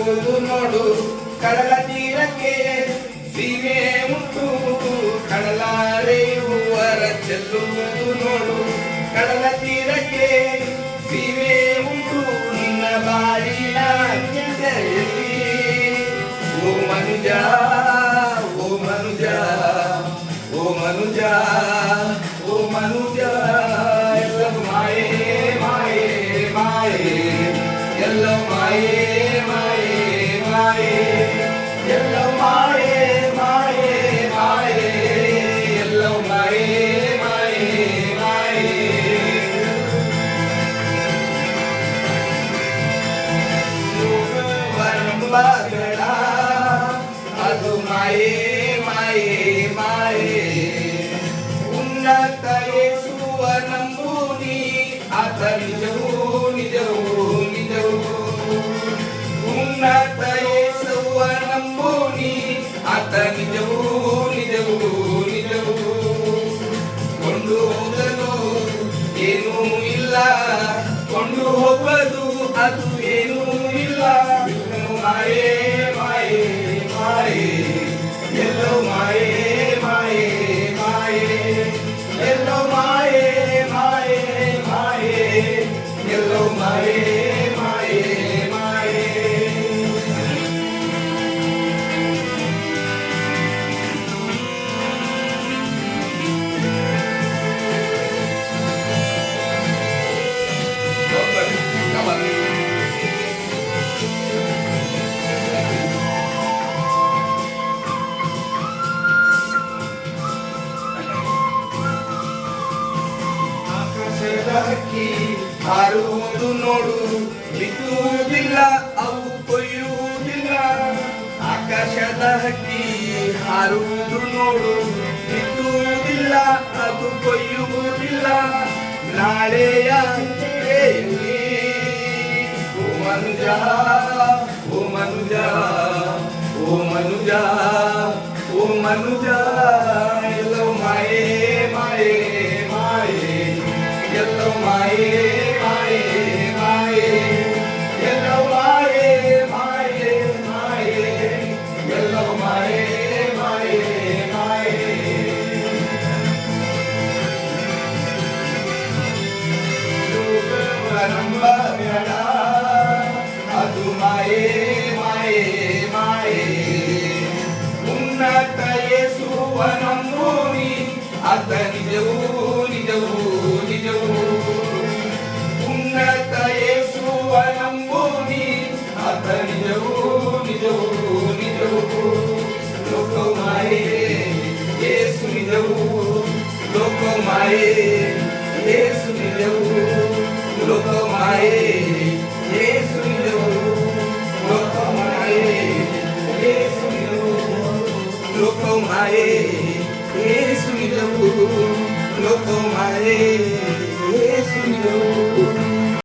ಚೆಲ್ಲುವುದು ನೋಡು ಕಡಲ ತೀರಕ್ಕೆ ಸೀಮೆ ಉಂಟು ಕಡಲಾರೆಯುವರ ಚೆಲ್ಲುವುದು ನೋಡು ಕಡಲ ತೀರಕ್ಕೆ ಸೀಮೆ ಉಂಟು ನಿನ್ನ ಬಾಳಿನ ಚಿಂತೆಯಲ್ಲಿ ಓ ಮನುಜ ಓ ಮನುಜ ಓ ಮನುಜ ಓ ಮನುಜ ಎಲ್ಲ ಮಾಯೇ ಮಾಯೇ ಮಾಯೇ ಎಲ್ಲ ಮಾಯೇ ಮಾಯೇ ಮಾಯೇ ಎಲ್ಲ ಮಾಯೇ ಮಾಯೇ ಮಾಯೇ ಎಲ್ಲ ಮಾಯೇ ಮಾಯೇ ಮಾಯೇ ವರಂಬಗಳ ಅದು ಮಾಯೇ ಮಾಯೇ ಮಾಯೇ ಉನ್ನತ ಯೇಸುವ ನಂಬುನಿ ಆತ ನಿಜವೂ ನಿಜವೂ ನಿಜವೂ ಉನ್ನತ ಯೇಸುವ ನಂಬುನಿ ಆತ ನಿಜವೂ ನಿಜವೂ ನಿಜವೂ ಕೊಂಡು ಹೋಗಲು ಏನೂ ಇಲ್ಲ ಕೊಂಡು ಹೋಗದು ಅದು ಏನೂ ಇಲ್ಲ ಮಾಯೇ ಮಾಯೇ ಮಾಯೇ ಎಲ್ಲೋ ಮಾಯೇ ಮಾಯೇ ಮಾಯೇ ಎಲ್ಲೋ ಮಾಯೇ ಮಾಯೇ ಮಾಯೇ ಎಲ್ಲೋ ಮಾಯೇ ಮಾಯೇ ಮಾಯೇ ಹಕ್ಕಿ ಹಾರುವುದು ನೋಡು ಬಿತ್ತುವುದಿಲ್ಲ ಅವು ಕೊಯ್ಯುವುದಿಲ್ಲ ಆಕಾಶದ ಹಕ್ಕಿ ಹಾರುವುದು ನೋಡು ಬಿತ್ತುವುದಿಲ್ಲ ಅದು ಕೊಯ್ಯುವುದಿಲ್ಲ ನಾಳೆಯ ಚಿಂತೆಯಲ್ಲಿ ಓ ಮನುಜ ಓ ಮನುಜ ಓ ಮನುಜ ಓ ಮನುಜ ಎಲ್ಲೋ ಮಾಯೇ ಮಾಯೇ ಮಾಯೇ ಎಲ್ಲೋ ಮಾಯೇ ಮಾಯೇ ಮಾಯೇ ಎಲ್ಲೋ ಮಾಯೇ ಮಾಯೇ ಮಾಯೇ ಎಲ್ಲೋ ಮಾಯೇ ಮಾಯೇ ಮಾಯೇ ನಂಬಬೇಡ ಅದು ಮಾಯೇ ಮಾಯೇ ಮಾಯೇ ಉನ್ನತ ಯೇಸುವ ನಂಬುನಿ ಆತ ನಿಜವೂ ನಿಜವೂ ನಿಜವೂ ಉನ್ನತ ಯೇಸುವ ನಂಬುನಿ ಆತ ನಿಜವೂ ನಿಜವೂ ನಿಜವೂ ಲೋಕ ಮಾಯೇ ಯೇಸು ನಿಜವೂ ಲೋಕ ಮಾಯೇ ಯೇಸು ನಿಜವೂ ಲೋಕ ಮಾಯೇ ಯೇಸು ನಿಜವೂ ಲೋಕ ಮಾಯೇ ಯೇಸು ನಿಜವೂ ಲೋಕ ಮಾಯೇ ಯೇಸು ನಿಜವೂ ಲೋಕ ಮಾಯೇ ಯೇಸು ನಿಜವೂ